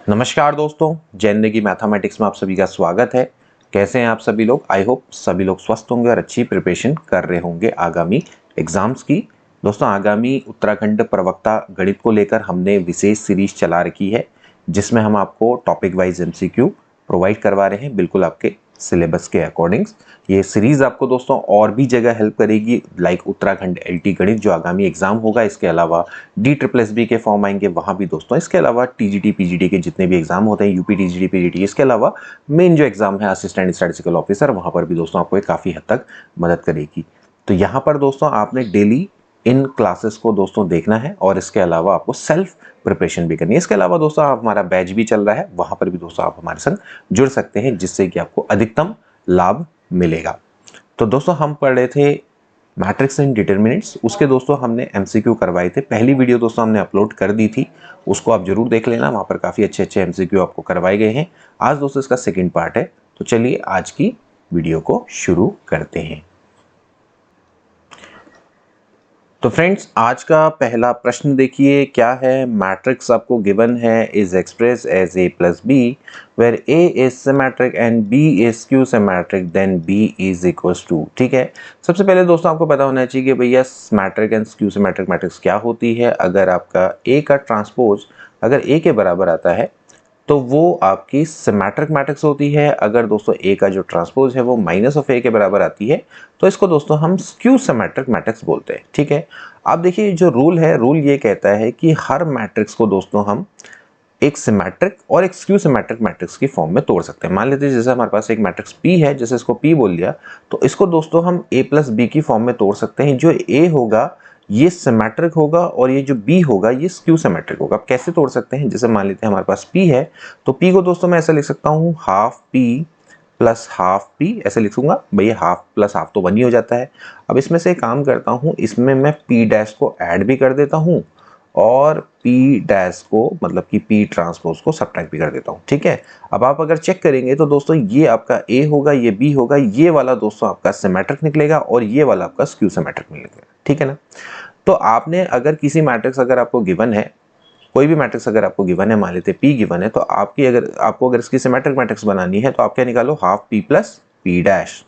नमस्कार दोस्तों, जिंदगी मैथमेटिक्स में आप सभी का स्वागत है। कैसे हैं आप सभी लोग? आई होप सभी लोग स्वस्थ होंगे और अच्छी प्रिपरेशन कर रहे होंगे आगामी एग्जाम्स की। दोस्तों, आगामी उत्तराखंड प्रवक्ता गणित को लेकर हमने विशेष सीरीज चला रखी है, जिसमें हम आपको टॉपिक वाइज एमसीक्यू प्रोवाइड करवा रहे हैं, बिल्कुल आपके सिलेबस के अकॉर्डिंग। ये सीरीज आपको दोस्तों और भी जगह हेल्प करेगी, लाइक उत्तराखंड एलटी गणित जो आगामी एग्जाम होगा, इसके अलावा DSSB के फॉर्म आएंगे वहां भी दोस्तों, इसके अलावा टीजीटी पीजीटी के जितने भी एग्जाम होते हैं, यूपी टीजीटी पीजीटी, इसके अलावा मेन जो एग्जाम है असिस्टेंट स्टैटिस्टिकल ऑफिसर, वहां पर भी दोस्तों आपको काफी हद तक मदद करेगी। तो यहाँ पर दोस्तों आपने डेली इन क्लासेस को दोस्तों देखना है और इसके अलावा आपको सेल्फ प्रिपरेशन भी करनी है। इसके अलावा दोस्तों हमारा बैच भी चल रहा है, वहां पर भी दोस्तों आप हमारे संग जुड़ सकते हैं, जिससे कि आपको अधिकतम लाभ मिलेगा। तो दोस्तों हम पढ़ रहे थे मैट्रिक्स एंड डिटरमिनेंट्स, उसके दोस्तों हमने एमसीक्यू करवाए थे। पहली वीडियो दोस्तों हमने अपलोड कर दी थी, उसको आप जरूर देख लेना, वहां पर काफी अच्छे अच्छे एमसीक्यू आपको करवाए गए हैं। आज दोस्तों इसका सेकंड पार्ट है, तो चलिए आज की वीडियो को शुरू करते हैं। तो फ्रेंड्स, आज का पहला प्रश्न देखिए क्या है। मैट्रिक्स आपको गिवन है, is express as a plus B, where a is symmetric and b is skew symmetric, then b is equals to. ठीक है, सबसे पहले दोस्तों आपको पता होना चाहिए कि भैया symmetric and skew symmetric matrix क्या होती है। अगर आपका a का ट्रांसपोज अगर a के बराबर आता है तो वो आपकी सिमेट्रिक मैट्रिक्स होती है। अगर दोस्तों ए का जो ट्रांसपोज है वो माइनस ऑफ ए के बराबर आती है तो इसको दोस्तों हम स्क्यू सिमेट्रिक मैट्रिक्स बोलते हैं। ठीक है, अब देखिए जो रूल है, रूल ये कहता है कि हर मैट्रिक्स को दोस्तों हम एक सिमेट्रिक और एक स्क्यू सिमेट्रिक मैट्रिक्स की फॉर्म में तोड़ सकते हैं। मान लेते हैं जैसे हमारे पास एक मैट्रिक्स P है, जैसे इसको P बोल लिया, तो इसको दोस्तों हम A प्लस बी की फॉर्म में तोड़ सकते हैं। जो A होगा ये सिमेट्रिक होगा और ये जो B होगा ये स्क्यू सिमेट्रिक होगा। अब कैसे तोड़ सकते हैं? जैसे मान लेते हैं हमारे पास P है, तो P को दोस्तों मैं ऐसा लिख सकता हूँ half P plus half P, ऐसे लिखूंगा। भैया हाफ प्लस हाफ तो 1 ही हो जाता है। अब इसमें से एक काम करता हूँ, इसमें मैं P डैश को ऐड भी कर देता हूँ और P डैश को मतलब कि P ट्रांसपोज को सब्ट्रैक्ट भी कर देता हूँ। ठीक है, अब आप अगर चेक करेंगे तो दोस्तों ये आपका A होगा, ये B होगा, ये वाला दोस्तों आपका सिमेट्रिक निकलेगा और ये वाला आपका स्क्यू सिमेट्रिक निकलेगा। ठीक है ना, तो आपने अगर किसी मैट्रिक्स अगर आपको गिवन है, कोई भी मैट्रिक्स अगर आपको गिवन है, मान लेते P गिवन है, तो आपको अगर इसकी सिमेट्रिक मैट्रिक्स बनानी है तो आप क्या निकालो, half P plus P dash.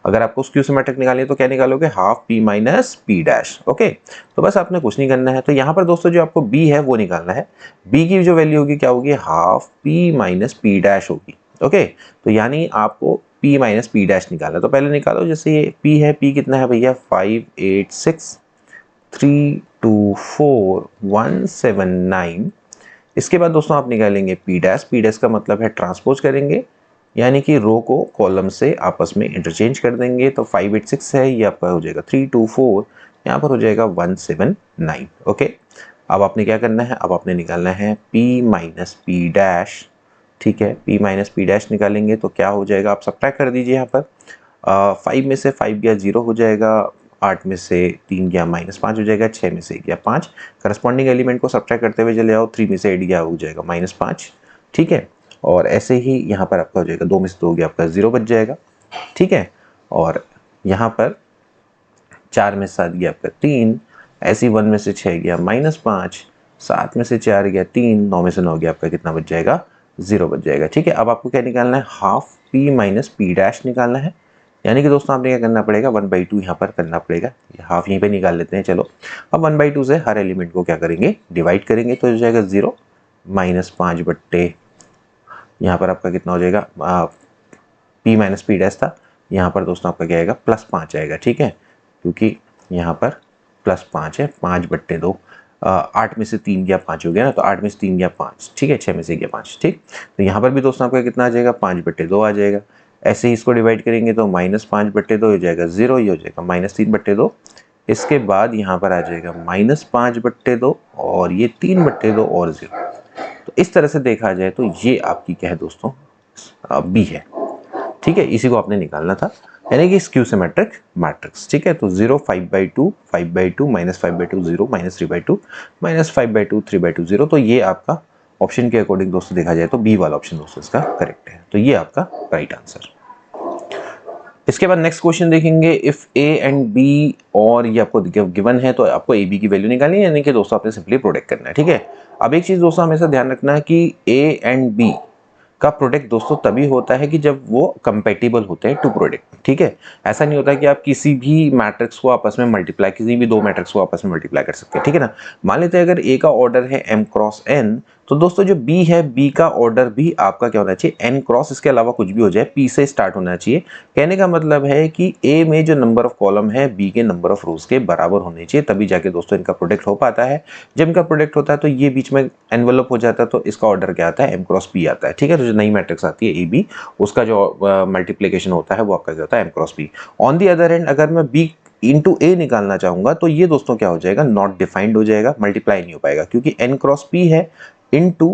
अगर आपको स्क्यू सिमेट्रिक निकालनी है तो क्या निकालोगे, half P minus P dash. Okay, तो बस आपने कुछ नहीं करना है। तो यहाँ पर दोस्तों जो आपको B है वो निकालना है। B की जो वैल्यू होगी क्या होगी, half P minus P dash होगी। ओके, तो यानी आपको P माइनस P डैश निकालना है। तो पहले निकालो, जैसे ये P है, P कितना है भैया, 5 8 6 3 2 4 1 7 9। इसके बाद दोस्तों आप निकालेंगे P डैश। P डैश का मतलब है ट्रांसपोज करेंगे, यानी कि रो को कॉलम से आपस में इंटरचेंज कर देंगे। तो 5 8 6 है, ये आपका हो जाएगा 3 2 4, यहाँ पर हो जाएगा 1 7 9। ओके, अब आपने क्या करना है, अब आपने निकालना है P माइनस P डैश। ठीक है, P माइनस P डैश निकालेंगे तो क्या हो जाएगा, आप सब्ट्रैक्ट कर दीजिए। यहाँ पर 5 में से 5 गया 0 हो जाएगा, 8 में से 3 गया -5 हो जाएगा, 6 में से गया 5। करस्पॉन्डिंग एलिमेंट को सब्ट्रैक्ट करते हुए चले जाओ, 3 में से 8 गया हो जाएगा -5। ठीक है, और ऐसे ही यहाँ पर आपका हो जाएगा 2 में से 2 गया आपका 0 बच जाएगा। ठीक है, और यहाँ पर 4 में से 7 गया आपका 3, ऐसे ही 1 में से 6 गया -5, 7 में से 4 गया 3, 9 में से 9 गया आपका कितना बच जाएगा, 0 बच जाएगा। ठीक है, अब आपको क्या निकालना है, half P minus P dash निकालना है। यानी कि दोस्तों आपने क्या करना पड़ेगा, 1/2 यहाँ पर करना पड़ेगा, हाफ यहीं पे निकाल लेते हैं। चलो, अब 1/2 से हर एलिमेंट को क्या करेंगे, डिवाइड करेंगे, तो हो जाएगा 0 -5 बट्टे यहाँ पर आपका कितना हो जाएगा, P माइनस P डैश था, यहाँ पर दोस्तों आपका क्या आएगा, +5 आएगा। ठीक है, क्योंकि यहाँ पर +5 है, 5/2, 8 में से 3 गया 5 हो गया ना, तो 8 में से 3 गया 5। ठीक है, 6 में से गया 5। ठीक, तो यहाँ पर भी दोस्तों आपका कितना आ जाएगा, 5/2 आ जाएगा। ऐसे ही इसको डिवाइड करेंगे तो -5/2 हो जाएगा 0, ये हो जाएगा -3/2। इसके बाद यहाँ पर आ जाएगा -5/2 और ये 3/2 और 0। तो इस तरह से देखा जाए तो ये आपकी क्या है दोस्तों, B है। ठीक है, इसी को आपने निकालना था, यानी कि स्क्यू सिमेट्रिक मैट्रिक्स। ठीक है, तो 0 5/2 5/2 -5/2 0 -3/2 -5/2 3/2 0। तो ये आपका ऑप्शन के अकॉर्डिंग दोस्तों देखा जाए तो B वाला ऑप्शन दोस्तों इसका करेक्ट है। तो ये आपका राइट आंसर। इसके बाद नेक्स्ट क्वेश्चन देखेंगे, इफ ए एंड बी, और ये आपको गिवन है तो आपको ए बी की वैल्यू निकालनी है, यानी कि दोस्तों आपने सिंपली प्रोडक्ट करना है। ठीक है, अब एक चीज दोस्तों हमेशा ध्यान रखना है कि ए एंड बी का प्रोडक्ट दोस्तों तभी होता है कि जब वो कंपेटिबल होते हैं टू प्रोडक्ट। ठीक है, ऐसा नहीं होता कि आप किसी भी मैट्रिक्स को आपस में मल्टीप्लाई, किसी भी दो मैट्रिक्स को आपस में मल्टीप्लाई कर सकते हैं। ठीक है ना, मान लेते हैं अगर ए का ऑर्डर है m क्रॉस n, तो दोस्तों जो b है, b का ऑर्डर भी आपका क्या होना चाहिए, n क्रॉस, इसके अलावा कुछ भी हो जाए, p से स्टार्ट होना चाहिए। कहने का मतलब है कि a में जो नंबर ऑफ कॉलम है b के नंबर ऑफ रोज के बराबर होने चाहिए, तभी जाके दोस्तों इनका प्रोडक्ट हो पाता है। जब इनका प्रोडक्ट होता है तो ये बीच में एनवेलप हो जाता है, तो इसका ऑर्डर क्या आता है, m क्रॉस p आता है। ठीक है, तो जो नई मैट्रिक्स आती है ए बी, उसका जो मल्टीप्लीकेशन होता है वो आपका क्या होता है, m cross p। On the other hand अगर मैं b इंटू ए निकालना चाहूंगा तो ये दोस्तों क्या हो जाएगा, नॉट डिफाइंड हो जाएगा, मल्टीप्लाई नहीं हो पाएगा, क्योंकि n क्रॉस p है इनटू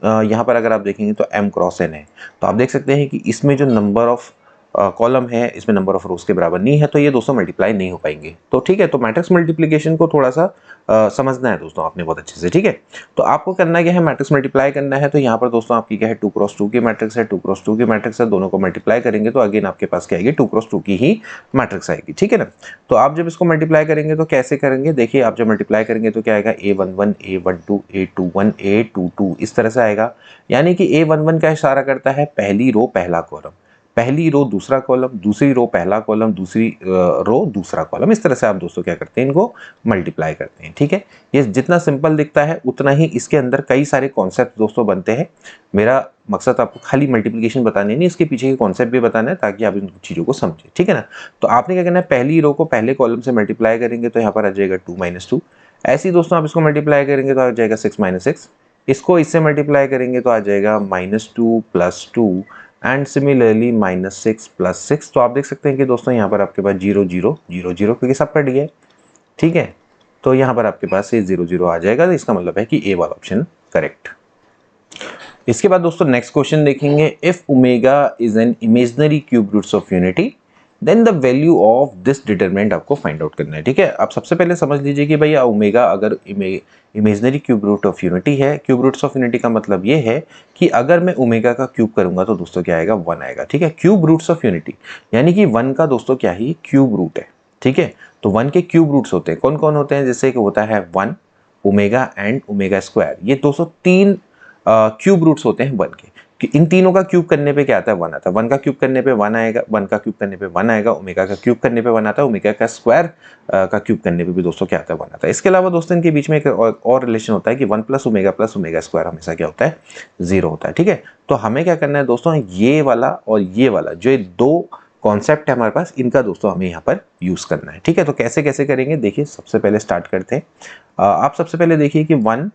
यहाँ पर अगर आप देखेंगे तो m क्रॉस n है। तो आप देख सकते हैं कि इसमें जो नंबर ऑफ कॉलम है, इसमें नंबर ऑफ रोज के बराबर नहीं है, तो ये दोस्तों मल्टीप्लाई नहीं हो पाएंगे। तो ठीक है, तो मैट्रिक्स मल्टीप्लिकेशन को थोड़ा सा समझना है दोस्तों आपने बहुत अच्छे से। ठीक है, तो आपको करना क्या है, मैट्रिक्स मल्टीप्लाई करना है। तो यहाँ पर दोस्तों आपकी क्या है, 2 क्रॉस 2 की मैट्रिक्स है, 2 क्रॉस 2 की मैट्रिक्स है, दोनों को मल्टीप्लाई करेंगे तो अगेन आपके पास क्या आएगी, 2 क्रॉस 2 की ही मैट्रिक्स आएगी। ठीक है ना, तो आप जब इसको मल्टीप्लाई करेंगे तो कैसे करेंगे, देखिए आप जब मल्टीप्लाई करेंगे तो क्या आएगा, a11 a12 a21 a22 इस तरह से आएगा। यानी कि a11 का इशारा करता है पहली रो पहला कॉलम, पहली रो दूसरा कॉलम, दूसरी रो पहला कॉलम, दूसरी रो दूसरा कॉलम, इस तरह से आप दोस्तों क्या करते हैं, इनको मल्टीप्लाई करते हैं। ठीक है, ये जितना सिंपल दिखता है उतना ही इसके अंदर कई सारे कॉन्सेप्ट दोस्तों बनते हैं। मेरा मकसद आपको खाली मल्टीप्लिकेशन बताने नहीं, इसके पीछे के कॉन्सेप्ट भी बताना है ताकि आप इन चीज़ों को समझें। ठीक है ना, तो आपने क्या करना है, पहली रो को पहले कॉलम से मल्टीप्लाई करेंगे तो यहाँ पर आ जाएगा 2 - 2। ऐसे ही दोस्तों आप इसको मल्टीप्लाई करेंगे तो आ जाएगा 6 - 6। इसको इससे मल्टीप्लाई करेंगे तो आ जाएगा -2 + 2 एंड सिमिलरली -6 + 6। तो आप देख सकते हैं कि दोस्तों यहाँ पर आपके पास 0 0 0 0, क्योंकि सब कट गया है। ठीक है, तो यहाँ पर आपके पास ये 0 0 आ जाएगा, तो इसका मतलब है कि ए वाला ऑप्शन करेक्ट। इसके बाद दोस्तों नेक्स्ट क्वेश्चन देखेंगे, if omega is an imaginary cube roots of unity then the value of this determinant आपको फाइंड आउट करना है। ठीक है, आप सबसे पहले समझ लीजिए कि भैया ओमेगा अगर imaginary cube root of unity है, क्यूब रूट्स ऑफ यूनिटी का मतलब ये है कि अगर मैं ओमेगा का क्यूब करूंगा तो दोस्तों क्या आएगा, 1 आएगा। ठीक है, क्यूब रूट्स ऑफ यूनिटी यानी कि 1 का दोस्तों क्या ही क्यूब रूट है। ठीक है, तो 1 के क्यूब रूट्स होते हैं, कौन कौन होते हैं, जैसे कि होता है 1 ओमेगा एंड ओमेगा स्क्वायर, ये दोस्तों 3 क्यूब रूट्स होते हैं 1 के। कि इन तीनों का क्यूब करने पे क्या आता है, 1 आता है। 1 का क्यूब करने पे 1 आएगा, 1 का क्यूब करने पे 1 आएगा, ओमेगा का क्यूब करने पे 1 आता है, ओमेगा का स्क्वायर का क्यूब करने पे भी दोस्तों क्या आता है, 1 आता है। इसके अलावा दोस्तों इनके बीच में एक और रिलेशन होता है कि 1 + ओमेगा स्क्वायर हमेशा क्या होता है, 0 होता है। ठीक है, तो हमें क्या करना है दोस्तों, ये वाला और ये वाला जो दो कॉन्सेप्ट है हमारे पास, इनका दोस्तों हमें यहाँ पर यूज करना है। ठीक है, तो कैसे कैसे करेंगे, देखिए सबसे पहले स्टार्ट करते हैं। आप सबसे पहले देखिए कि 1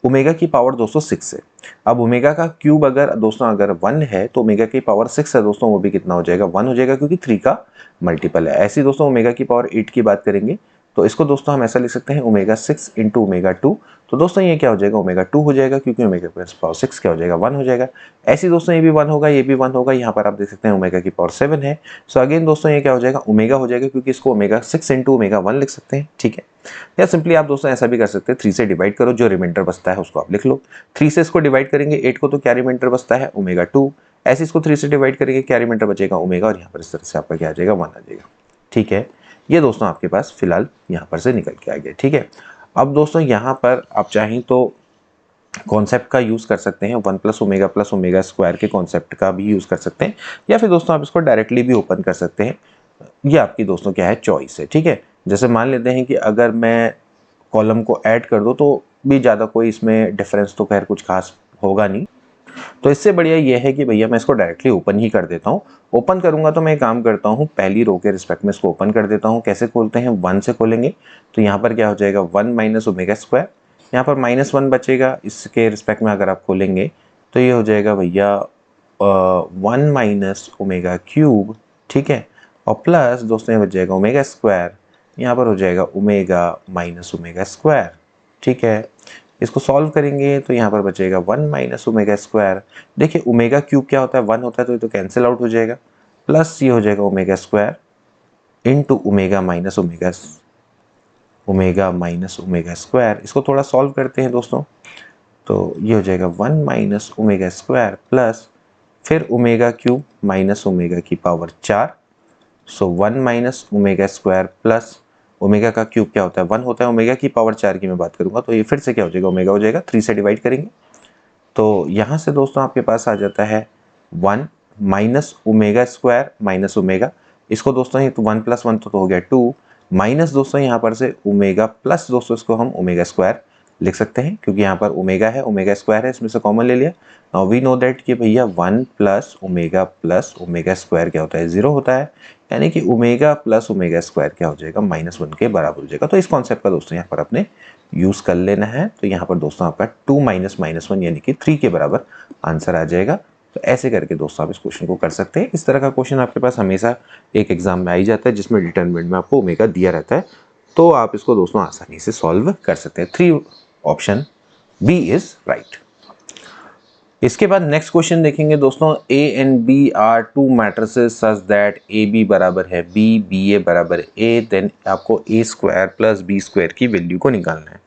ओमेगा की पावर दोस्तों 6 है। अब ओमेगा का क्यूब अगर दोस्तों अगर 1 है तो ओमेगा की पावर 6 है दोस्तों, वो भी कितना हो जाएगा, 1 हो जाएगा, क्योंकि 3 का मल्टीपल है। ऐसे ही दोस्तों ओमेगा की पावर 8 की बात करेंगे तो इसको दोस्तों हम ऐसा लिख सकते हैं, ओमेगा 6 × ओमेगा 2। तो दोस्तों ये क्या हो जाएगा, ओमेगा 2 हो जाएगा, क्योंकि ओमेगा की पावर 6 क्या हो जाएगा, 1 हो जाएगा। ऐसे ही दोस्तों ये भी 1 होगा, ये भी 1 होगा। यहाँ पर आप देख सकते हैं ओमेगा की पावर 7 है। सो अगेन दोस्तों ये क्या हो जाएगा, ओमेगा हो जाएगा, क्योंकि इसको ओमेगा 6 × ओमेगा 1 लिख सकते हैं। ठीक है, या सिंपली आप दोस्तों ऐसा भी कर सकते हैं, 3 से डिवाइड करो, जो रिमाइंडर बचता है उसको आप लिख लो। 3 से इसको डिवाइड करेंगे 8 को तो क्या रिमाइंडर बचता है, ओमेगा 2। ऐसे इसको 3 से डिवाइड करेंगे, क्या रिमाइंडर बचेगा, ओमेगा, और यहाँ पर इस तरह से आपका क्या आ जाएगा, 1 आ जाएगा। ठीक है, ये दोस्तों आपके पास फिलहाल यहाँ पर से निकल के आ गया। ठीक है, अब दोस्तों यहाँ पर आप चाहें तो कॉन्सेप्ट का यूज़ कर सकते हैं, 1 + ओमेगा स्क्वायर के कॉन्सेप्ट का भी यूज़ कर सकते हैं, या फिर दोस्तों आप इसको डायरेक्टली भी ओपन कर सकते हैं। ये आपकी दोस्तों क्या है, चॉइस है। ठीक है, जैसे मान लेते हैं कि अगर मैं कॉलम को ऐड कर दूं तो भी ज़्यादा कोई इसमें डिफरेंस तो खैर कुछ खास होगा नहीं, तो इससे बढ़िया ये है कि भैया मैं इसको डायरेक्टली ओपन ही कर देता हूँ। ओपन करूंगा तो मैं एक काम करता हूँ, पहली रो के रिस्पेक्ट में इसको ओपन कर देता हूँ। कैसे खोलते हैं, 1 से खोलेंगे, तो यहाँ पर क्या हो जाएगा, 1 - ओमेगा स्क्वायर, यहाँ पर -1 बचेगा। इसके रिस्पेक्ट में अगर आप खोलेंगे तो ये हो जाएगा भैया 1 - ओमेगा क्यूब। ठीक है, और प्लस दोस्तों ये बच जाएगा ओमेगा स्क्वायर, यहाँ पर हो जाएगा ओमेगा - ओमेगा स्क्वायर। ठीक है, इसको सॉल्व करेंगे तो यहाँ पर बचेगा 1 - ओमेगा स्क्वायर। देखिए ओमेगा क्यूब क्या होता है, 1 होता है, तो ये तो कैंसिल आउट हो जाएगा, प्लस ये हो जाएगा omega square into omega - omega square. इसको थोड़ा सॉल्व करते हैं दोस्तों, तो ये हो जाएगा 1 - ओमेगा स्क्वायर प्लस फिर ओमेगा क्यूब माइनस ओमेगा की पावर 4 सो 1 minus omega square plus omega का क्यूब क्या होता है 1 होता है, ओमेगा की पावर 4 की मैं बात करूंगा तो ये फिर से क्या हो जाएगा ओमेगा हो जाएगा, 3 से डिवाइड करेंगे तो यहाँ से दोस्तों आपके पास आ जाता है 1 minus omega square minus omega, इसको दोस्तों ये तो 1 प्लस 1 तो हो गया 2 माइनस दोस्तों यहाँ पर से ओमेगा प्लस दोस्तों इसको हम ओमेगा स्क्वायर लिख सकते हैं क्योंकि यहाँ पर ओमेगा है ओमेगा स्क्वायर है इसमें से कॉमन ले लिया। नाउ वी नो दैट कि भैया 1 प्लस ओमेगा स्क्वायर क्या होता है 0 होता है, यानी कि ओमेगा प्लस ओमेगा स्क्वायर क्या हो जाएगा -1 के बराबर हो जाएगा। तो इस कॉन्सेप्ट का दोस्तों यहाँ पर अपने यूज कर लेना है। तो यहाँ पर दोस्तों आपका 2 माइनस -1 यानी कि 3 के बराबर आंसर आ जाएगा। तो ऐसे करके दोस्तों आप इस क्वेश्चन को कर सकते हैं। इस तरह का क्वेश्चन आपके पास हमेशा एक एग्जाम में आ ही जाता है जिसमें डिटरमिनेंट में आपको ओमेगा दिया रहता है, तो आप इसको दोस्तों आसानी से सॉल्व कर सकते हैं। 3 ऑप्शन बी इज राइट। इसके बाद नेक्स्ट क्वेश्चन देखेंगे दोस्तों, A and B are two matrices such that A B बराबर है बी, बी ए बराबर ए, देन आपको A square plus B square की वैल्यू को निकालना है।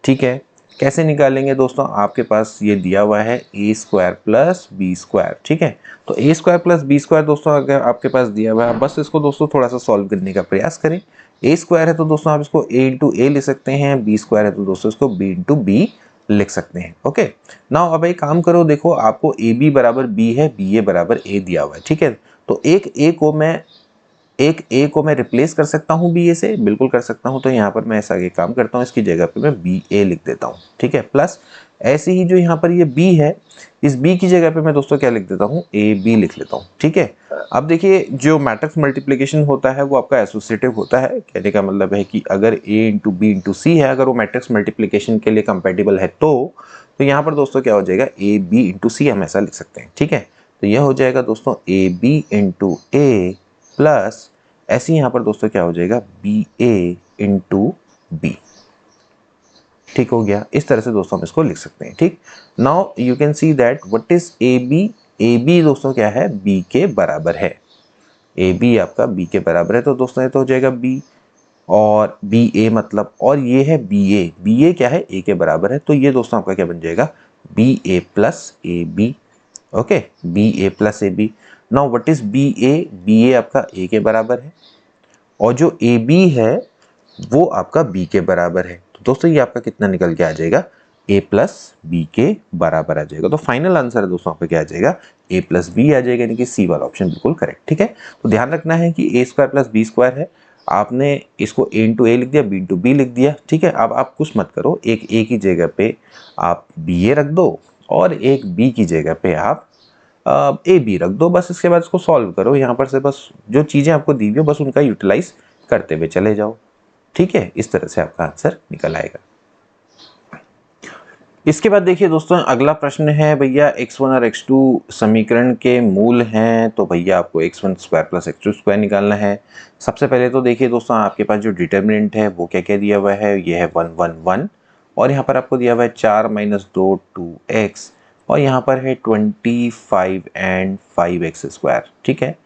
ठीक है, कैसे निकालेंगे दोस्तों, आपके पास ये दिया हुआ है ए स्क्वायर प्लस बी स्क्वायर। ठीक है, तो ए स्क्वायर प्लस बी स्क्वायर दोस्तों अगर आपके पास दिया हुआ है, बस इसको दोस्तों थोड़ा सा सॉल्व करने का प्रयास करें। ए स्क्वायर है तो दोस्तों आप इसको ए इंटू ए लिख सकते हैं, बी स्क्वायर है तो दोस्तों इसको बी इंटू बी लिख सकते हैं। ओके, नाउ अब एक काम करो, देखो आपको ए बी बराबर बी है, बी ए बराबर ए दिया हुआ है। ठीक है, तो एक ए को मैं रिप्लेस कर सकता हूँ बी ए से, बिल्कुल कर सकता हूँ। तो यहाँ पर मैं ऐसा एक काम करता हूँ, इसकी जगह पे मैं बी ए लिख देता हूँ। ठीक है, प्लस ऐसे ही जो यहाँ पर ये बी है, इस बी की जगह पे मैं दोस्तों क्या लिख देता हूँ, ए बी लिख लेता हूँ। ठीक है, अब देखिए जो मैट्रिक्स मल्टीप्लिकेशन होता है वो आपका एसोसिएटिव होता है। कहने का मतलब है कि अगर ए इंटू बी इंटू सी है, अगर वो मैट्रिक्स मल्टीप्लिकेशन के लिए कंपेटिबल है तो यहाँ पर दोस्तों क्या हो जाएगा, ए बी इंटू सी हम ऐसा लिख सकते हैं। ठीक है, तो यह हो जाएगा दोस्तों A B into A plus ऐसे ही यहाँ पर दोस्तों क्या हो जाएगा, बी ए इंटू बी। ठीक हो गया, इस तरह से दोस्तों हम इसको लिख सकते हैं। ठीक, now you can see that what is A B दोस्तों क्या है, बी के बराबर है। ए बी आपका बी के बराबर है तो दोस्तों ये तो हो जाएगा बी, और बी ए मतलब, और ये है बी ए क्या है, ए के बराबर है, तो ये दोस्तों आपका क्या बन जाएगा, B A plus A B. Okay, B A plus A B. Now what is B A आपका ए के बराबर है, और जो ए बी है वो आपका बी के बराबर है। तो दोस्तों ये आपका कितना निकल के आ जाएगा, ए प्लस बी के बराबर आ जाएगा। तो फाइनल आंसर है दोस्तों आपका क्या आ जाएगा, ए प्लस बी आ जाएगा, यानी कि सी वाला ऑप्शन बिल्कुल करेक्ट। ठीक है, तो ध्यान रखना है कि ए स्क्वायर प्लस बी स्क्वायर है, आपने इसको ए इंटू ए लिख दिया, बी इंटू बी लिख दिया। ठीक है, अब आप कुछ मत करो, एक ए की जगह पे आप बी ए रख दो और एक बी की जगह पे आप ए बी रख दो, बस इसके बाद इसको सॉल्व करो। यहाँ पर से बस जो चीज़ें आपको दी हुई हो बस उनका यूटिलाइज करते हुए चले जाओ। ठीक है, इस तरह से आपका आंसर निकल आएगा। इसके बाद देखिए दोस्तों अगला प्रश्न है, भैया x1 और x2 समीकरण के मूल हैं, तो भैया आपको x1 square plus x2 square निकालना है। सबसे पहले तो देखिए दोस्तों आपके पास जो डिटर्मिनेंट है वो क्या क्या दिया हुआ है, ये है 1 1 1, और यहाँ पर आपको दिया हुआ है 4 माइनस 2 2x, और यहाँ पर है 25 एंड 5x स्क्वायर। ठीक है,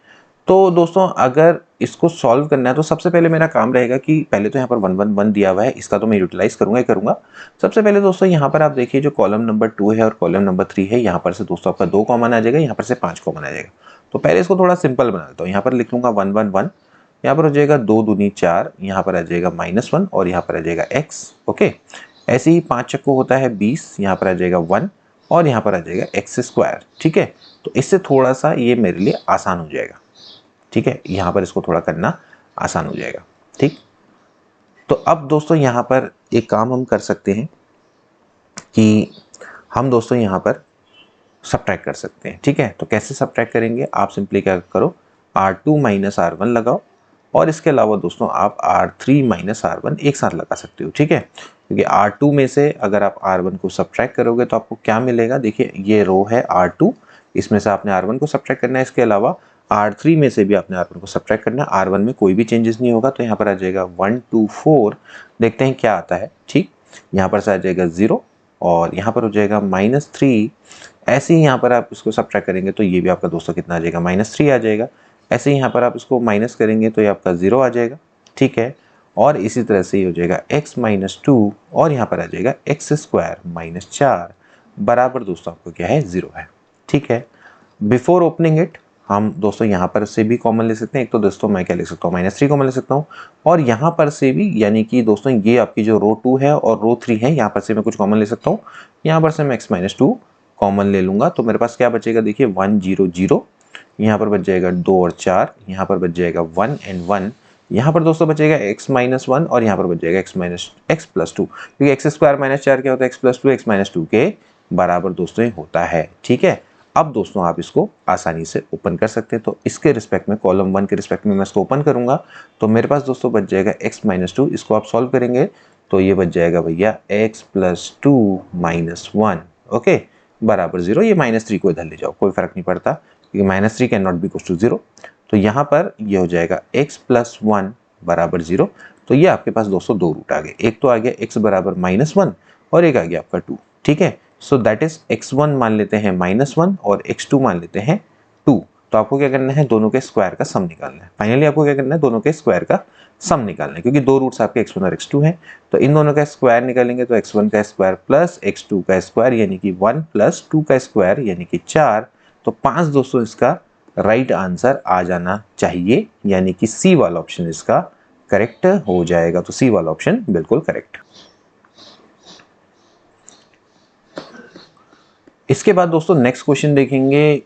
तो दोस्तों अगर इसको सॉल्व करना है तो सबसे पहले मेरा काम रहेगा कि पहले तो यहाँ पर 1 1 1 दिया हुआ है, इसका तो मैं यूटिलाइज करूंगा ही करूंगा। सबसे पहले दोस्तों यहाँ पर आप देखिए जो कॉलम नंबर 2 है और कॉलम नंबर 3 है, यहाँ पर से दोस्तों आपका 2 कॉमन आ जाएगा, यहाँ पर से 5 कॉमन आ जाएगा। तो पहले इसको थोड़ा सिंपल बना देता हूँ, यहाँ पर लिख लूंगा 1 1 1, यहाँ पर हो जाएगा 2 दूनी 4, यहाँ पर आ जाएगा -1 और यहाँ पर आ जाएगा x। ओके, ऐसे ही 5 चक्को होता है 20, यहाँ पर आ जाएगा 1 और यहाँ पर आ जाएगा x स्क्वायर। ठीक है, तो इससे थोड़ा सा ये मेरे लिए आसान हो जाएगा। ठीक है, यहाँ पर इसको थोड़ा करना आसान हो जाएगा। ठीक, तो अब दोस्तों यहाँ पर एक काम हम कर सकते हैं कि हम दोस्तों यहाँ पर सब्ट्रैक्ट कर सकते हैं। ठीक है, तो कैसे सब्ट्रैक्ट करेंगे, आप सिंपली क्या करो, R2 माइनस R1 लगाओ, और इसके अलावा दोस्तों आप R3 माइनस R1 एक साथ लगा सकते हो। ठीक है, क्योंकि R2 में से अगर आप R1 को सब्ट्रैक्ट करोगे तो आपको क्या मिलेगा, देखिए ये रो है R2, इसमें से आपने R1 को सब्ट्रैक्ट करना है, इसके अलावा R3 में से भी आपने R1 को सब्ट्रैक्ट करना है। R1 में कोई भी चेंजेस नहीं होगा, तो यहाँ पर आ जाएगा 1 2 4, देखते हैं क्या आता है। ठीक, यहाँ पर से आ जाएगा 0 और यहाँ पर हो जाएगा -3। ऐसे ही यहाँ पर आप इसको सब्ट्रैक्ट करेंगे तो ये भी आपका दोस्तों कितना आ जाएगा, -3 आ जाएगा। ऐसे ही यहाँ पर आप इसको माइनस करेंगे तो ये आपका 0 आ जाएगा। ठीक है, और इसी तरह से ये हो जाएगा x माइनस 2 और यहाँ पर आ जाएगा x स्क्वायर -4 बराबर दोस्तों आपको क्या है, 0 है। ठीक है, बिफोर ओपनिंग इट हम दोस्तों यहाँ पर से भी कॉमन ले सकते हैं। एक तो दोस्तों मैं क्या ले सकता हूँ, -3 कॉमन ले सकता हूँ, और यहाँ पर से भी, यानी कि दोस्तों ये आपकी जो रो 2 है और रो 3 है, यहाँ पर से मैं कुछ कॉमन ले सकता हूँ। यहाँ पर से मैं x-2 कॉमन ले लूंगा, तो मेरे पास क्या बचेगा, देखिए 1 0 0, यहाँ पर बच जाएगा 2 और 4, यहाँ पर बच जाएगा 1 and 1, यहाँ पर दोस्तों बचेगा x-1 और यहाँ पर बच जाएगा x+2, क्योंकि x² - 4 क्या होता है, x+2 x-2 के बराबर दोस्तों ये होता है। ठीक है, अब दोस्तों आप इसको आसानी से ओपन कर सकते हैं। तो इसके रिस्पेक्ट में, कॉलम 1 के रिस्पेक्ट में मैं इसको ओपन करूंगा, तो मेरे पास दोस्तों बच जाएगा x-2, इसको आप सॉल्व करेंगे तो ये बच जाएगा भैया x+2 - 1, ओके, बराबर 0। ये -3 को इधर ले जाओ, कोई फर्क नहीं पड़ता, क्योंकि -3 can not be equal to 0। तो यहाँ पर ये हो जाएगा x+1 बराबर 0। तो ये आपके पास दोस्तों दो रूट आ गए, एक तो आ गया x बराबर -1 और एक आ गया आपका 2। ठीक है, सो दैट इज x1 मान लेते हैं -1 और x2 मान लेते हैं 2। तो आपको क्या करना है, दोनों के स्क्वायर का सम निकालना है। फाइनली आपको क्या करना है, दोनों के स्क्वायर का सम निकालना है, क्योंकि दो रूट्स आपके x1 और x2 हैं। तो इन दोनों का स्क्वायर निकालेंगे तो x1 का स्क्वायर प्लस x2 का स्क्वायर यानी कि 1 प्लस 2 का स्क्वायर यानी कि 4। तो 5 दोस्तों इसका राइट आंसर आ जाना चाहिए, यानी कि सी वाला ऑप्शन इसका करेक्ट हो जाएगा। तो सी वाला ऑप्शन बिल्कुल करेक्ट। इसके बाद दोस्तों नेक्स्ट क्वेश्चन देखेंगे,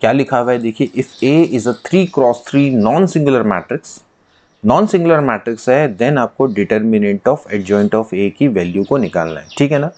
क्या लिखा हुआ है, देखिए if A is a 3x3 non singular matrix, non singular matrix है, देन आपको determinant of adjoint of A की वैल्यू को निकालना है। ठीक है ना,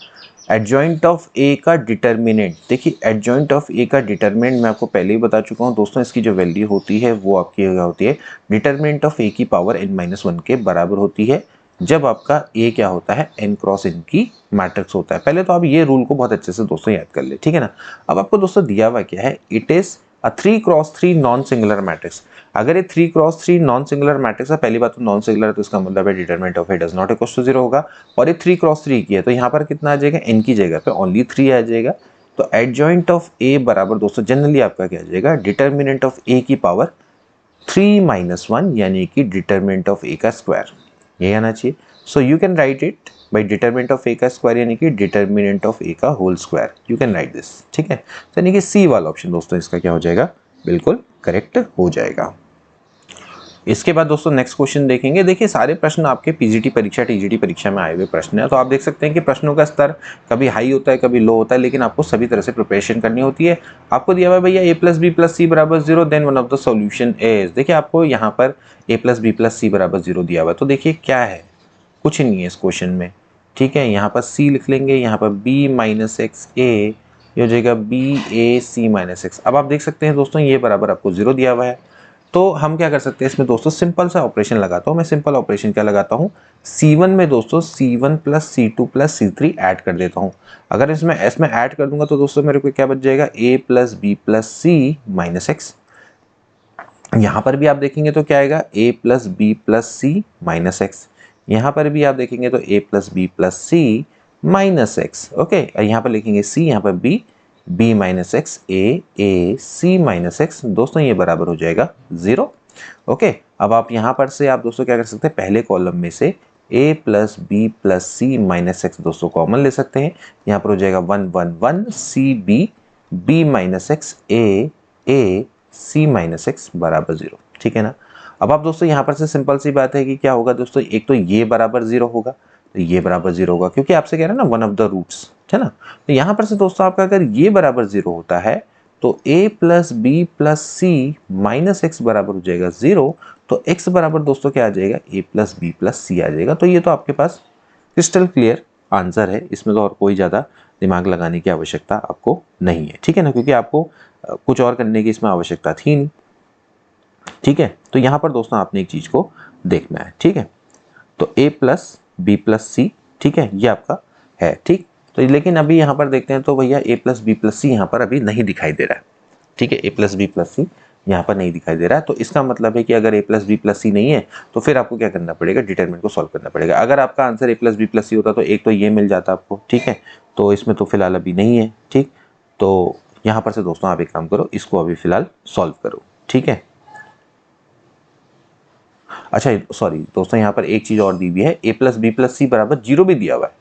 एडजॉइंट ऑफ A का डिटर्मिनेंट, देखिए एडजॉइंट ऑफ A का डिटर्मिनेंट मैं आपको पहले ही बता चुका हूँ दोस्तों, इसकी जो वैल्यू होती है वो आपकी क्या होती है, डिटर्मिनेंट ऑफ A की पावर n-1 के बराबर होती है, जब आपका A क्या होता है, n क्रॉस n की मैट्रिक्स होता है। पहले तो आप ये रूल को बहुत अच्छे से दोस्तों याद कर ले। ठीक है ना, अब आपको दोस्तों दिया हुआ क्या है, it is a 3x3 non singular matrix. अगर ये 3x3 नॉन सिंगुलर मैट्रिक्स है, पहली बात तो नॉन सिंगुलर है, तो इसका मतलब है determinant of A does not equal to 0 होगा, और ये 3x3 की है, तो यहाँ पर कितना आ जाएगा, n की जगह पे ओनली 3 आ जाएगा। तो एडजॉइंट ऑफ A बराबर दोस्तों जनरली आपका क्या आ जाएगा, डिटरमिनेंट ऑफ A की पावर 3-1 यानी कि डिटरमिनेंट ऑफ A का स्क्वायर, ये आना चाहिए। So you can write it by determinant of A का स्क्वायर यानी कि डिटरमिनेंट ऑफ A का whole square, you can write this. ठीक है, तो यानी कि सी वाला ऑप्शन दोस्तों इसका क्या हो जाएगा, बिल्कुल करेक्ट हो जाएगा। इसके बाद दोस्तों नेक्स्ट क्वेश्चन देखेंगे, देखिए सारे प्रश्न आपके पीजीटी परीक्षा टीजीटी परीक्षा में आए हुए प्रश्न है, तो आप देख सकते हैं कि प्रश्नों का स्तर कभी हाई होता है कभी लो होता है, लेकिन आपको सभी तरह से प्रिपरेशन करनी होती है। आपको दिया हुआ है भैया a+b+c बराबर 0, then one of the solution is, देखिए आपको यहाँ पर a+b+c बराबर 0 दिया हुआ है, तो देखिए क्या है, कुछ नहीं है इस क्वेश्चन में। ठीक है, यहाँ पर c लिख लेंगे, यहाँ पर b-xa, ये हो जाएगा bac-x। अब आप देख सकते हैं दोस्तों ये बराबर आपको 0 दिया हुआ है, तो हम क्या कर सकते हैं इसमें दोस्तों, सिंपल सा ऑपरेशन लगाता हूँ मैं। सिंपल ऑपरेशन क्या लगाता हूँ, C1 में दोस्तों C1 plus C2 plus C3 add कर देता हूँ। अगर इसमें ऐड कर दूंगा तो दोस्तों मेरे को क्या बच जाएगा, A plus B plus C minus X. यहाँ पर भी आप देखेंगे तो क्या आएगा, A plus B plus C minus X. यहाँ पर भी आप देखेंगे तो A plus B plus C minus X. Okay, यहाँ पर लिखेंगे C, यहाँ पर B, b minus X, A C minus X, दोस्तों ये बराबर हो जाएगा 0। ओके, अब आप यहाँ पर से आप दोस्तों क्या कर सकते हैं, पहले कॉलम में से a plus B plus C minus X दोस्तों कॉमन ले सकते हैं। यहाँ पर हो जाएगा 1 1 1 C B minus X A C minus X बराबर 0। ठीक है ना, अब आप दोस्तों यहाँ पर से सिंपल सी बात है कि क्या होगा दोस्तों, एक तो ये बराबर 0 होगा, तो ये बराबर 0 होगा, क्योंकि आपसे कह रहा है ना वन ऑफ द रूट्स, है ना। तो यहाँ पर से दोस्तों आपका अगर ये बराबर 0 होता है तो a plus B plus C minus X बराबर हो जाएगा 0। तो x बराबर दोस्तों क्या आ जाएगा, a प्लस बी प्लस सी आ जाएगा। तो ये तो आपके पास क्रिस्टल क्लियर आंसर है, इसमें तो और कोई ज़्यादा दिमाग लगाने की आवश्यकता आपको नहीं है। ठीक है ना, क्योंकि आपको कुछ और करने की इसमें आवश्यकता थी नहीं। ठीक है, तो यहाँ पर दोस्तों आपने एक चीज़ को देखना है। ठीक है, तो a प्लस बी प्लस सी, ठीक है, ये आपका है। ठीक, तो लेकिन अभी यहाँ पर देखते हैं तो भैया a प्लस बी प्लस सी यहाँ पर अभी नहीं दिखाई दे रहा है। ठीक है, a प्लस बी प्लस सी यहाँ पर नहीं दिखाई दे रहा है, तो इसका मतलब है कि अगर a प्लस बी प्लस सी नहीं है तो फिर आपको क्या करना पड़ेगा, डिटरमिनेंट को सॉल्व करना पड़ेगा। अगर आपका answer a plus B plus C होता तो एक तो ये मिल जाता आपको। ठीक है, तो इसमें तो फिलहाल अभी नहीं है। ठीक, तो यहाँ पर से दोस्तों आप एक काम करो, इसको अभी फिलहाल सॉल्व करो। ठीक है, अच्छा सॉरी दोस्तों, यहाँ पर एक चीज़ और दी हुई है, a प्लस बी प्लस सी बराबर 0 भी दिया हुआ है।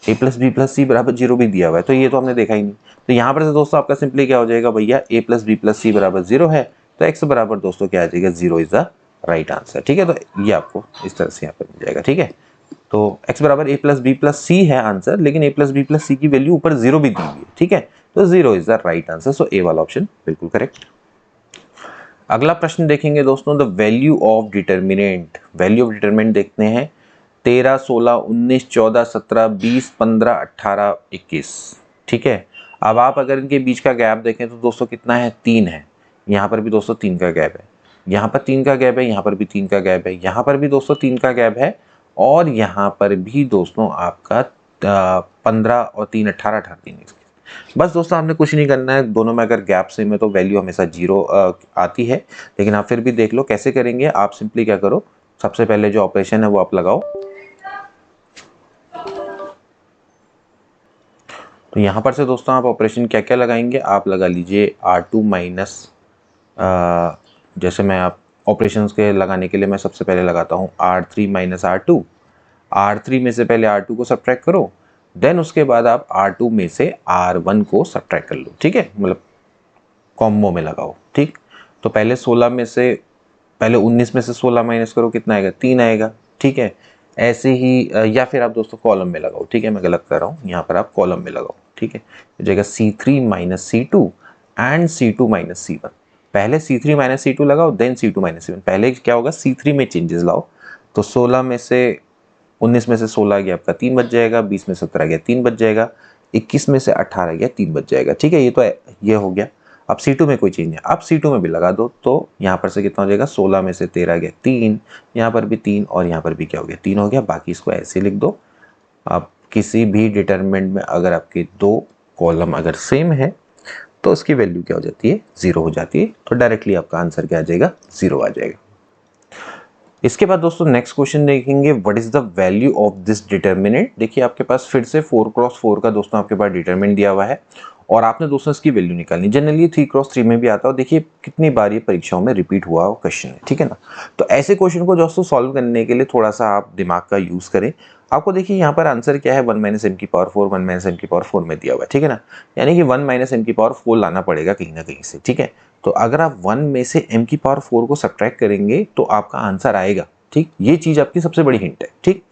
ए प्लस बी प्लस सी बराबर 0 भी दिया हुआ है, तो ये तो हमने देखा ही नहीं। तो यहाँ पर से दोस्तों आपका सिंपली क्या हो जाएगा भैया, ए प्लस बी प्लस सी बराबर 0 है, तो एक्स बराबर दोस्तों क्या आ जाएगा, 0 इज द राइट आंसर। ठीक है, तो ये आपको इस तरह से यहाँ पर मिल जाएगा। ठीक है, तो x बराबर ए प्लस बी प्लस सी है आंसर, लेकिन ए प्लस बी प्लस सी की वैल्यू ऊपर 0 भी दी हुई है। ठीक है, तो 0 इज द राइट आंसर, सो ए वाला ऑप्शन बिल्कुल करेक्ट। अगला प्रश्न देखेंगे दोस्तों, the value of determinant. Value of determinant देखते हैं 13, 16, 19, 14, 17, 20, 15, 18, 21। ठीक है, अब आप अगर इनके बीच का गैप देखें तो दोस्तों कितना है, 3 है। यहाँ पर भी दोस्तों 3 का गैप है, यहाँ पर 3 का गैप है, यहाँ पर भी 3 का गैप है, यहाँ पर भी दोस्तों 3 का गैप है, और यहाँ पर भी दोस्तों आपका 15 और 3 18 18 3। बस दोस्तों आपने कुछ नहीं करना है, दोनों में अगर गैप सेम है तो वैल्यू हमेशा 0 आती है। लेकिन आप फिर भी देख लो कैसे करेंगे। आप सिंपली क्या करो, सबसे पहले जो ऑपरेशन है वो आप लगाओ। तो यहाँ पर से दोस्तों आप ऑपरेशन क्या क्या लगाएंगे, आप लगा लीजिए R2 माइनस, जैसे मैं आप ऑपरेशंस के लगाने के लिए मैं सबसे पहले लगाता हूँ R3 माइनस R2। R3 में से पहले R2 को सब्ट्रैक्ट करो, देन उसके बाद आप R2 में से R1 को सब्ट्रैक्ट कर लो। ठीक है, मतलब कॉम्बो में लगाओ। ठीक, तो पहले 16 में से पहले 19 में से 16 माइनस करो, कितना आएगा, 3 आएगा। ठीक है, ऐसे ही या फिर आप दोस्तों कॉलम में लगाओ। ठीक है, मैं गलत कर रहा हूँ, यहाँ पर आप कॉलम में लगाओ। ठीक है, हो जाएगा C3 minus C2 and C2 minus C1। पहले C3 माइनस C2 लगाओ, देन C2 माइनस C1। पहले क्या होगा, C3 में चेंजेस लाओ। तो 16 में से 19 में से 16 गया आपका 3 बच जाएगा, 20 में 17 गया 3 बच जाएगा, 21 में से 18 गया 3 बच जाएगा। ठीक है, ये तो ये हो गया। अब C2 में कोई चेंज है, अब C2 में भी लगा दो, तो यहाँ पर से कितना हो जाएगा, 16 में से 13 गया 3, यहाँ पर भी 3, और यहाँ पर भी क्या हो गया, 3 हो गया। बाकी इसको ऐसे लिख दो। आप किसी भी डिटरमिनेंट में अगर आपके दो कॉलम अगर सेम है तो उसकी वैल्यू क्या हो जाती है, 0 हो जाती है। तो डायरेक्टली आपका आंसर क्या आ जाएगा, 0 आ जाएगा। इसके बाद दोस्तों नेक्स्ट क्वेश्चन देखेंगे, what is the value of this determinant. देखिए आपके पास फिर से 4x4 का दोस्तों आपके पास डिटरमिनेंट दिया हुआ है, और आपने दोस्तों इसकी वैल्यू निकालनी। जनरली 3x3 में भी आता है, और देखिए कितनी बार ये परीक्षाओं में रिपीट हुआ क्वेश्चन है। ठीक है ना, तो ऐसे क्वेश्चन को दोस्तों सॉल्व करने के लिए थोड़ा सा आप दिमाग का यूज करें। आपको देखिए यहाँ पर आंसर क्या है, 1 माइनस एम की पावर 4, 1 माइनस एम की पावर 4 में दिया हुआ है। ठीक है ना, यानी कि 1 माइनस एम की पावर 4 लाना पड़ेगा कहीं ना कहीं से। ठीक है, तो अगर आप 1 में से m की पावर 4 को सब्ट्रैक्ट करेंगे तो आपका आंसर आएगा। ठीक, ये चीज आपकी सबसे बड़ी हिंट है। ठीक,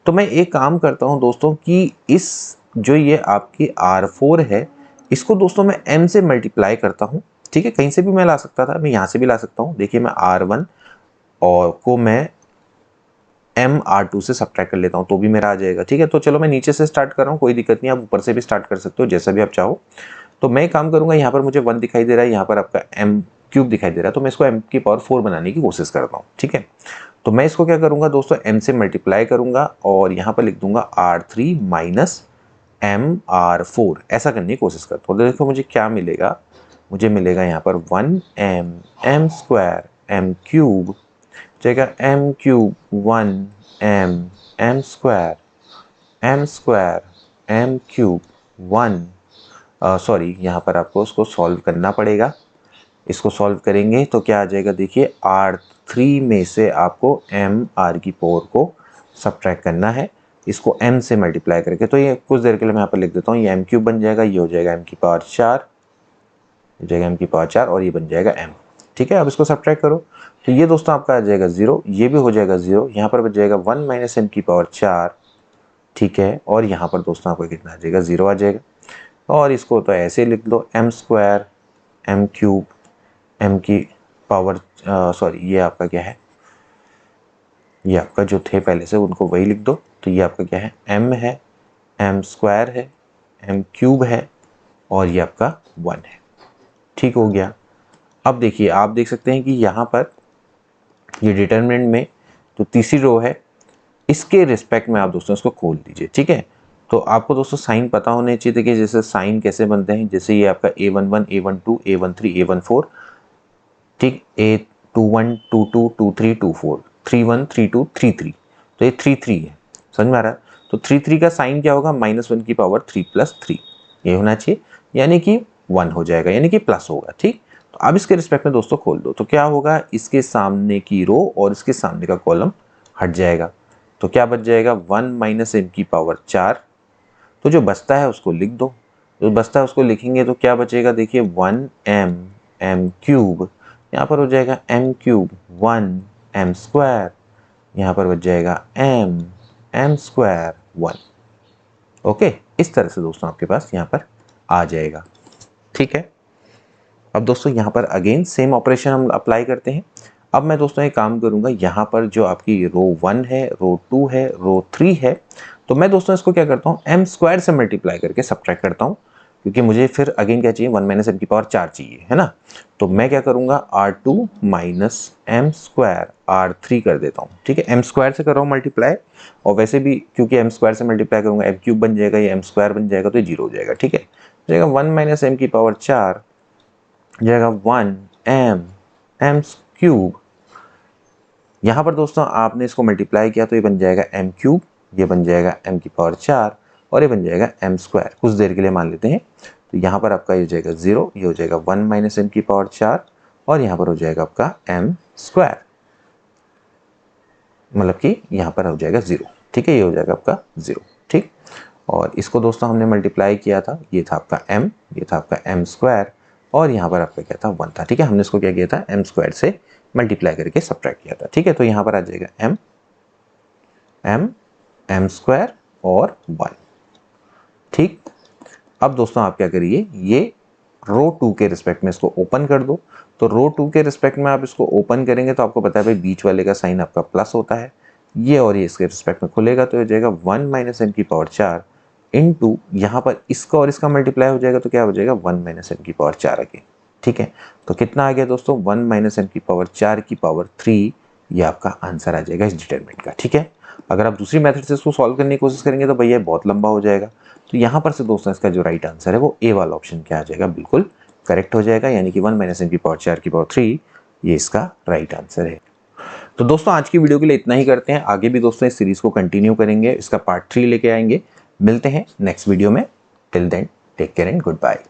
तो मैं एक काम करता हूं दोस्तों कि इस जो ये आपकी R4 है, इसको दोस्तों मैं m से मल्टीप्लाई करता हूं। ठीक है, कहीं से भी मैं ला सकता था, मैं यहां से भी ला सकता हूं। देखिए मैं R1 और को मैं m R2 से सब्ट्रैक्ट कर लेता हूं तो भी मेरा आ जाएगा। ठीक है, तो चलो मैं नीचे से स्टार्ट कर रहा हूं, कोई दिक्कत नहीं, आप ऊपर से भी स्टार्ट कर सकते हो, जैसा भी आप चाहो। तो मैं काम करूंगा, यहाँ पर मुझे 1 दिखाई दे रहा है, यहाँ पर आपका m क्यूब दिखाई दे रहा है, तो मैं इसको m की पावर 4 बनाने की कोशिश करता हूँ। ठीक है, तो मैं इसको क्या करूंगा दोस्तों, m से मल्टीप्लाई करूंगा, और यहाँ पर लिख दूंगा R3 माइनस MR4, ऐसा करने की कोशिश करता हूँ। देखो मुझे क्या मिलेगा, मुझे मिलेगा यहाँ पर 1m m square m cube, जाएगा m cube 1m m square m cube 1, sorry यहाँ पर आपको उसको सॉल्व करना पड़ेगा। इसको सॉल्व करेंगे तो क्या आ जाएगा, देखिए R3 में से आपको m r की पावर को सब्ट्रैक्ट करना है, इसको m से मल्टीप्लाई करके। तो ये कुछ देर के लिए मैं यहाँ पर लिख देता हूँ, ये m क्यूब बन जाएगा, ये हो जाएगा m की पावर 4, हो जाएगा m की पावर 4, और ये बन जाएगा m। ठीक है, अब इसको सब्ट्रैक्ट करो तो ये दोस्तों आपका आ जाएगा 0, ये भी हो जाएगा 0, यहाँ पर बच जाएगा 1 माइनस m की पावर 4। ठीक है, और यहाँ पर दोस्तों आपको कितना आ जाएगा, 0 आ जाएगा। और इसको तो ऐसे लिख लो, m square m cube m की पावर, सॉरी ये आपका क्या है, ये आपका जो थे पहले से उनको वही लिख दो। तो ये आपका क्या है, m है, m स्क्वायर है, m क्यूब है, और ये आपका 1 है। ठीक हो गया। अब देखिए आप देख सकते हैं कि यहाँ पर ये डिटरमिनेंट में जो तीसरी रो है, इसके रिस्पेक्ट में आप दोस्तों इसको खोल दीजिए। ठीक है, तो आपको दोस्तों साइन पता होने चाहिए। देखिए जैसे साइन कैसे बनते हैं, जैसे ये आपका A11 A12 A13 A14, ठीक, A21 22 23 24 31 32 33, तो ये 33 है, समझ में आ रहा है। तो 33 का साइन क्या होगा, -1 की पावर 3 + 3, ये होना चाहिए, यानी कि 1 हो जाएगा, यानी कि प्लस होगा। ठीक, तो अब इसके रिस्पेक्ट में दोस्तों खोल दो, तो क्या होगा, इसके सामने की रो और इसके सामने का कॉलम हट जाएगा। तो क्या बच जाएगा, 1 माइनस m की पावर 4, तो जो बचता है उसको लिख दो, जो बचता है उसको लिखेंगे तो क्या बचेगा, देखिए 1m m क्यूब, यहाँ पर हो जाएगा m क्यूब 1m स्क्वायर, यहाँ पर बच जाएगा m स्क्वायर 1। ओके, इस तरह से दोस्तों आपके पास यहाँ पर आ जाएगा। ठीक है, अब दोस्तों यहाँ पर अगेन सेम ऑपरेशन हम अप्लाई करते हैं। अब मैं दोस्तों एक काम करूँगा, यहाँ पर जो आपकी रो 1 है, रो 2 है, रो 3 है, तो मैं दोस्तों इसको क्या करता हूँ, m स्क्वायर से मल्टीप्लाई करके सब्ट्रैक्ट करता हूँ, क्योंकि मुझे फिर अगेन क्या चाहिए, 1 माइनस m की पावर 4 चाहिए, है ना। तो मैं क्या करूँगा, r2 minus m square r3 कर देता हूँ। ठीक है, m स्क्वायर से कर रहा हूँ मल्टीप्लाई, और वैसे भी क्योंकि m स्क्वायर से मल्टीप्लाई करूँगा m क्यूब बन जाएगा, ये m स्क्वायर बन जाएगा तो ये 0 हो जाएगा। ठीक है, हो जाएगा 1 माइनस m की पावर 4 जाएगा 1m क्यूब। यहाँ पर दोस्तों आपने इसको मल्टीप्लाई किया तो ये बन जाएगा m क्यूब, ये बन जाएगा m की पावर 4 और ये बन जाएगा m स्क्वायर। कुछ देर के लिए मान लेते हैं, तो यहाँ पर आपका ये हो जाएगा 0, ये हो जाएगा 1 माइनस m की पावर 4 और यहाँ पर हो जाएगा आपका m स्क्वायर, मतलब कि यहाँ पर हो जाएगा 0। ठीक है, ये हो जाएगा आपका 0। ठीक, और इसको दोस्तों हमने मल्टीप्लाई किया था, ये था आपका m, ये था आपका m स्क्वायर और यहाँ पर आपका क्या था 1 था। ठीक है, हमने इसको क्या किया था, m स्क्वायर से मल्टीप्लाई करके सब्ट्रैक्ट किया था। ठीक है, तो यहाँ पर आ जाएगा m स्क्वायर और 1। ठीक, अब दोस्तों आप क्या करिए, ये रो 2 के रिस्पेक्ट में इसको ओपन कर दो। तो रो 2 के रिस्पेक्ट में आप इसको ओपन करेंगे तो आपको पता है भाई बीच वाले का साइन आपका प्लस होता है, ये और ये इसके रिस्पेक्ट में खुलेगा तो हो जाएगा 1 माइनस m की पावर 4 इंटू यहाँ पर इसका और इसका मल्टीप्लाई हो जाएगा तो क्या हो जाएगा 1 माइनस m की पावर 4 अगेन। ठीक है, तो कितना आ गया दोस्तों, 1 माइनस m की पावर 4 की पावर 3, ये आपका आंसर आ जाएगा इस डिटरमिनेंट का। ठीक है, अगर आप दूसरी मेथड से इसको सॉल्व करने की कोशिश करेंगे तो भैया बहुत लंबा हो जाएगा। तो यहाँ पर से दोस्तों इसका जो राइट आंसर है वो ए वाला ऑप्शन क्या आ जाएगा, बिल्कुल करेक्ट हो जाएगा, यानी कि 1 माइनस m की पावर 4 की पावर 3 ये इसका राइट आंसर है। तो दोस्तों आज की वीडियो के लिए इतना ही करते हैं, आगे भी दोस्तों इस सीरीज को कंटिन्यू करेंगे, इसका पार्ट 3 लेके आएंगे। मिलते हैं नेक्स्ट वीडियो में, till then take care and good bye.